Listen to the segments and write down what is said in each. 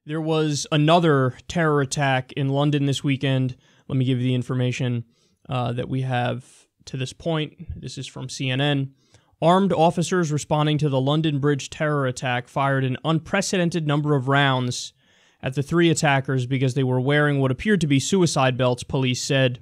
There was another terror attack in London this weekend. Let me give you the information that we have to this point. This is from CNN. Armed officers responding to the London Bridge terror attack fired an unprecedented number of rounds at the three attackers because they were wearing what appeared to be suicide belts, police said.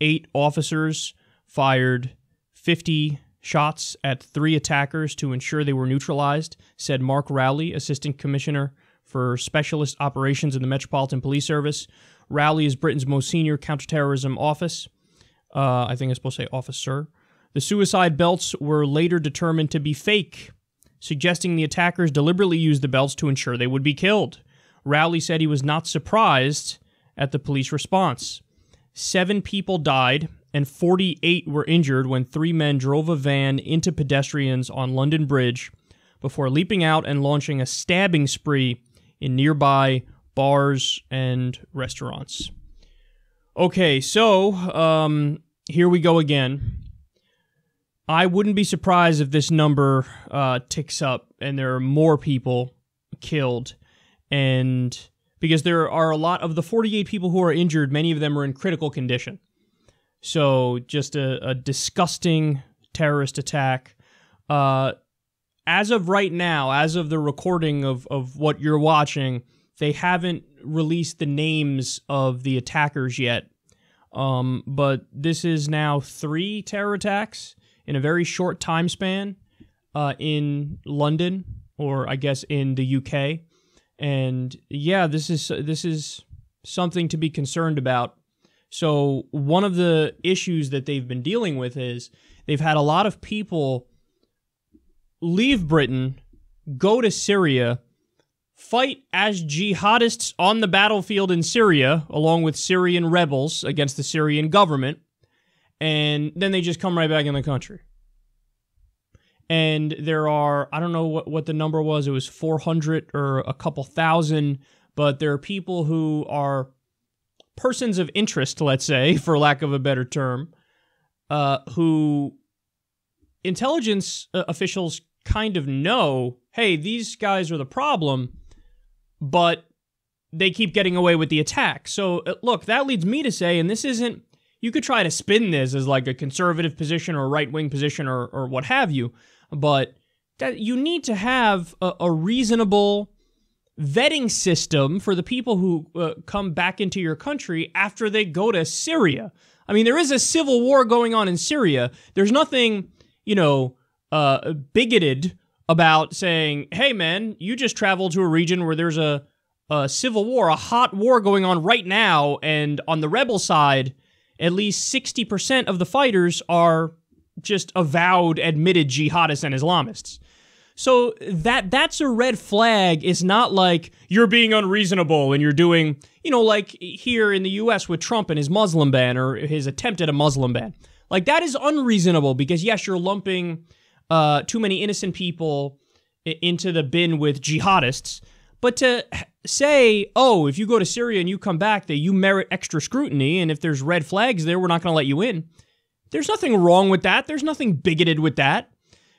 8 officers fired 50 shots at 3 attackers to ensure they were neutralized, said Mark Rowley, Assistant Commissioner for Specialist Operations in the Metropolitan Police Service. Rowley is Britain's most senior counterterrorism office. I think I'm supposed to say officer. The suicide belts were later determined to be fake, suggesting the attackers deliberately used the belts to ensure they would be killed. Rowley said he was not surprised at the police response. 7 people died and 48 were injured when 3 men drove a van into pedestrians on London Bridge before leaping out and launching a stabbing spree in nearby bars and restaurants. Okay, so here we go again. I wouldn't be surprised if this number ticks up and there are more people killed. And because there are a lot of the 48 people who are injured, many of them are in critical condition. So just a disgusting terrorist attack. As of right now, as of the recording of what you're watching, they haven't released the names of the attackers yet. But this is now 3 terror attacks in a very short time span in London, or I guess in the UK. And yeah, this is something to be concerned about. So one of the issues that they've been dealing with is they've had a lot of people leave Britain, go to Syria, fight as jihadists on the battlefield in Syria, along with Syrian rebels against the Syrian government, and then they just come right back in the country. And there are, I don't know what the number was, it was 400 or a couple thousand, but there are people who are persons of interest, let's say, for lack of a better term, who intelligence officials kind of know, hey, these guys are the problem, but they keep getting away with the attack. So, look, that leads me to say, and this isn't, you could try to spin this as like a conservative position or a right-wing position or what have you, but that you need to have a reasonable vetting system for the people who come back into your country after they go to Syria. I mean, there is a civil war going on in Syria. There's nothing, bigoted about saying, hey, man, you just traveled to a region where there's a civil war, a hot war going on right now, and on the rebel side, at least 60% of the fighters are just avowed, admitted jihadists and Islamists. So that's a red flag. It's not like you're being unreasonable and you're doing, like here in the U.S. with Trump and his Muslim ban or his attempt at a Muslim ban. Like, that is unreasonable because, yes, you're lumping too many innocent people into the bin with jihadists. But to say, oh, if you go to Syria and you come back, that you merit extra scrutiny, and if there's red flags there, we're not going to let you in. There's nothing wrong with that. There's nothing bigoted with that.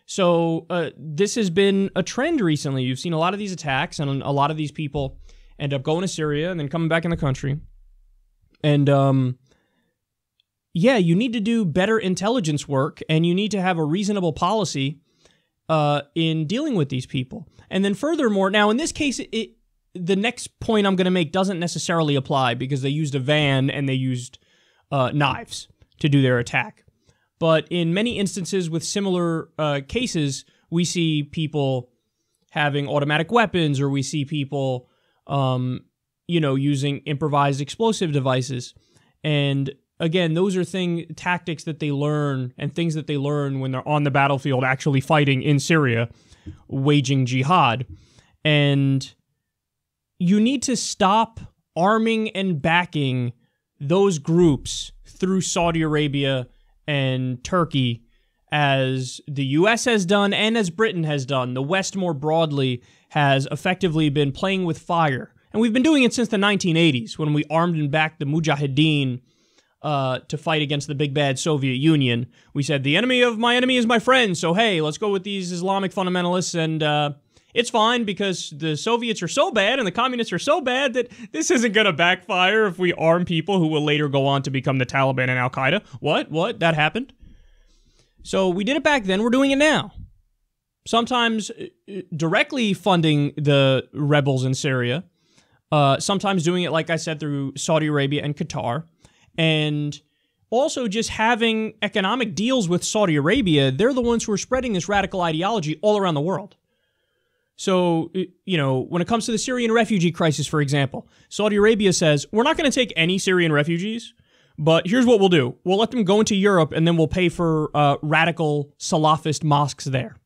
So this has been a trend recently. You've seen a lot of these attacks, and a lot of these people end up going to Syria and then coming back in the country. And yeah, you need to do better intelligence work, and you need to have a reasonable policy in dealing with these people. And then furthermore, now in this case, the next point I'm going to make doesn't necessarily apply because they used a van and they used knives to do their attack. But in many instances with similar cases, we see people having automatic weapons, or we see people, using improvised explosive devices. And again, those are tactics that they learn and things that they learn when they're on the battlefield actually fighting in Syria, waging jihad. And you need to stop arming and backing those groups through Saudi Arabia and Turkey, as the U.S. has done and as Britain has done. The West more broadly has effectively been playing with fire. And we've been doing it since the 1980s when we armed and backed the Mujahideen to fight against the big bad Soviet Union. We said, the enemy of my enemy is my friend, so hey, let's go with these Islamic fundamentalists and it's fine because the Soviets are so bad and the communists are so bad that this isn't going to backfire if we arm people who will later go on to become the Taliban and Al-Qaeda. What? That happened? So we did it back then. We're doing it now. Sometimes directly funding the rebels in Syria. Sometimes doing it, like I said, through Saudi Arabia and Qatar. And also just having economic deals with Saudi Arabia. They're the ones who are spreading this radical ideology all around the world. So, when it comes to the Syrian refugee crisis, for example, Saudi Arabia says, we're not going to take any Syrian refugees, but here's what we'll do. We'll let them go into Europe, and then we'll pay for radical Salafist mosques there.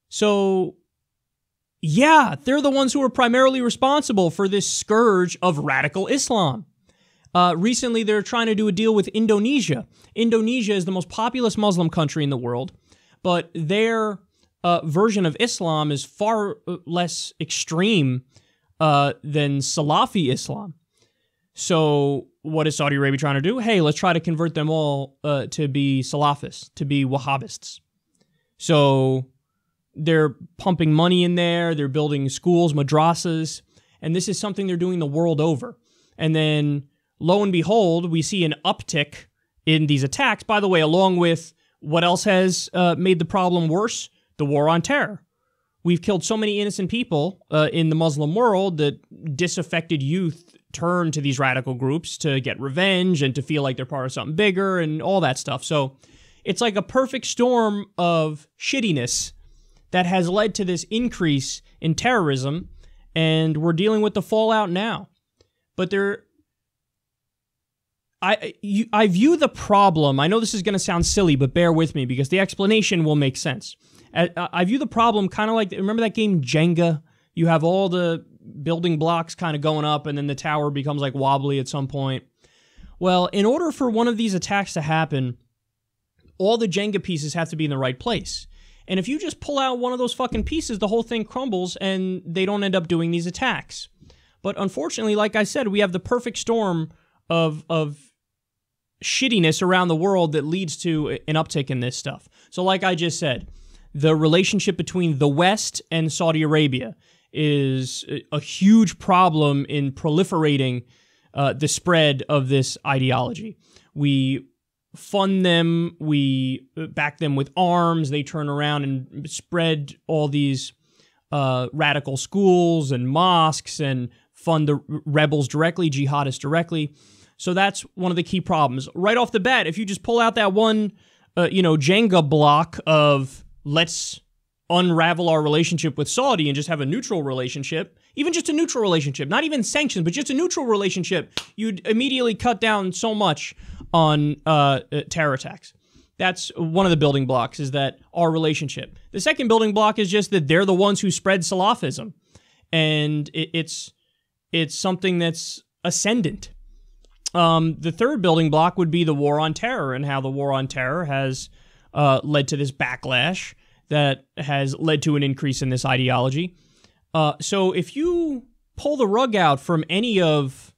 So, yeah, they're the ones who are primarily responsible for this scourge of radical Islam. Recently, they're trying to do a deal with Indonesia. Indonesia is the most populous Muslim country in the world, but their version of Islam is far less extreme than Salafi Islam. So what is Saudi Arabia trying to do? Hey, let's try to convert them all to be Salafists, to be Wahhabists. So they're pumping money in there, they're building schools, madrasas, and this is something they're doing the world over. And then, lo and behold, we see an uptick in these attacks. By the way, along with what else has made the problem worse? The war on terror. We've killed so many innocent people in the Muslim world that disaffected youth turn to these radical groups to get revenge and to feel like they're part of something bigger and all that stuff. So it's like a perfect storm of shittiness that has led to this increase in terrorism, and we're dealing with the fallout now. But I view the problem, I know this is going to sound silly, but bear with me because the explanation will make sense. I view the problem kind of like, remember that game Jenga? You have all the building blocks kind of going up and then the tower becomes like wobbly at some point. Well, in order for one of these attacks to happen, all the Jenga pieces have to be in the right place. And if you just pull out one of those fucking pieces, the whole thing crumbles and they don't end up doing these attacks. But unfortunately, like I said, we have the perfect storm of shittiness around the world that leads to an uptick in this stuff. So like I just said, the relationship between the West and Saudi Arabia is a huge problem in proliferating the spread of this ideology. We fund them, we back them with arms, they turn around and spread all these radical schools and mosques and fund the rebels directly, jihadists directly. So that's one of the key problems. Right off the bat, if you just pull out that one, Jenga block of let's unravel our relationship with Saudi and just have a neutral relationship, even just a neutral relationship, not even sanctions, but just a neutral relationship, you'd immediately cut down so much on terror attacks. That's one of the building blocks, is that our relationship. The second building block is just that they're the ones who spread Salafism, and it's something that's ascendant. The third building block would be the war on terror, and how the war on terror has led to this backlash that has led to an increase in this ideology. So if you pull the rug out from any of,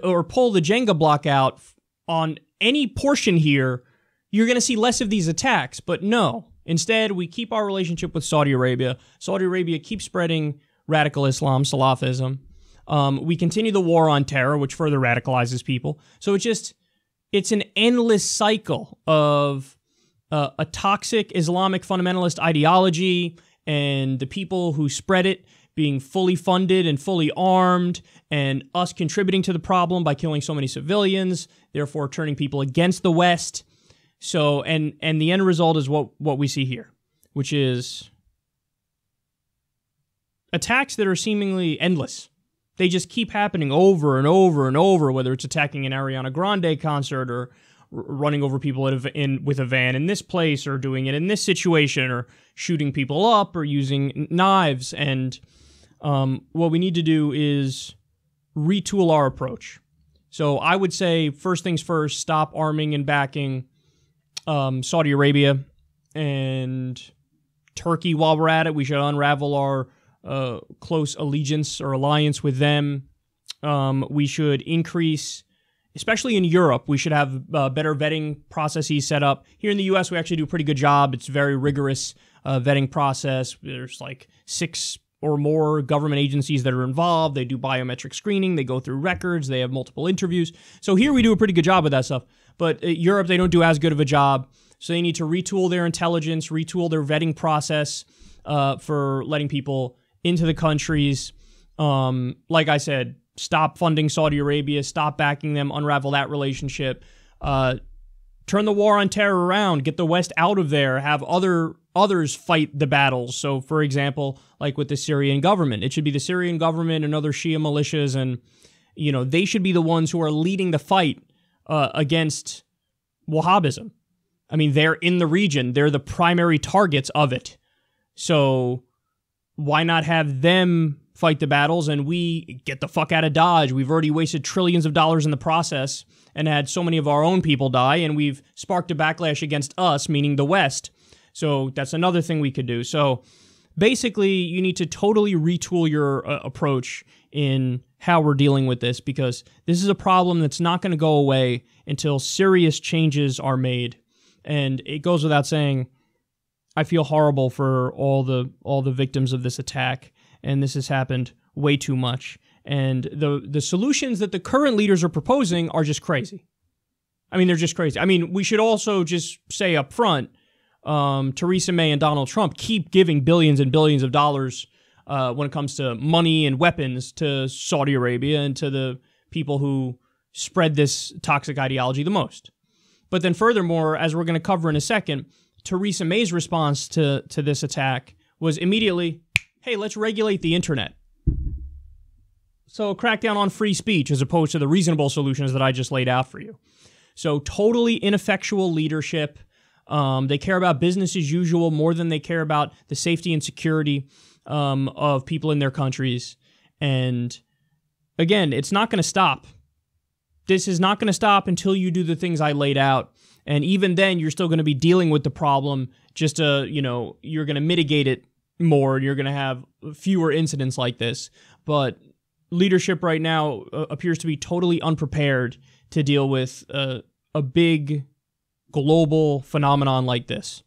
or pull the Jenga block out on any portion here, you're going to see less of these attacks. But no, instead we keep our relationship with Saudi Arabia. Saudi Arabia keeps spreading radical Islam, Salafism. We continue the war on terror, which further radicalizes people. So it's an endless cycle of a toxic Islamic fundamentalist ideology and the people who spread it being fully funded and fully armed, and us contributing to the problem by killing so many civilians, therefore turning people against the West. So, and the end result is what we see here, which is attacks that are seemingly endless. They just keep happening over and over and over, whether it's attacking an Ariana Grande concert or running over people with a van in this place, or doing it in this situation, or shooting people up, or using knives. And what we need to do is retool our approach. So I would say, first things first, stop arming and backing Saudi Arabia and Turkey while we're at it. We should unravel our close allegiance or alliance with them. We should increase, especially in Europe, we should have better vetting processes set up. Here in the U.S., we actually do a pretty good job. It's very rigorous vetting process. There's like 6 or more government agencies that are involved. They do biometric screening. They go through records. They have multiple interviews. So here we do a pretty good job with that stuff. But Europe, they don't do as good of a job. So they need to retool their intelligence, retool their vetting process for letting people into the countries. Like I said, stop funding Saudi Arabia, stop backing them, unravel that relationship, turn the war on terror around, get the West out of there, have others fight the battles. So, for example, like with the Syrian government, it should be the Syrian government and other Shia militias, and they should be the ones who are leading the fight against Wahhabism. I mean, they're in the region. They're the primary targets of it. So why not have them fight the battles and we get the fuck out of Dodge? We've already wasted trillions of dollars in the process and had so many of our own people die, and we've sparked a backlash against us, meaning the West. So that's another thing we could do. So basically, you need to totally retool your approach in how we're dealing with this, because this is a problem that's not going to go away until serious changes are made. And it goes without saying, I feel horrible for all the victims of this attack, and this has happened way too much. And the solutions that the current leaders are proposing are just crazy. I mean, they're just crazy. I mean, we should also just say up front, Theresa May and Donald Trump keep giving billions and billions of dollars when it comes to money and weapons to Saudi Arabia and to the people who spread this toxic ideology the most. But then furthermore, as we're going to cover in a second, Theresa May's response to this attack was immediately, hey, let's regulate the internet. So a crackdown on free speech as opposed to the reasonable solutions that I just laid out for you. So totally ineffectual leadership. They care about business as usual more than they care about the safety and security of people in their countries. And again, it's not going to stop. This is not going to stop until you do the things I laid out. And even then, you're still going to be dealing with the problem. Just, you're going to mitigate it more. You're going to have fewer incidents like this. But leadership right now appears to be totally unprepared to deal with a big global phenomenon like this.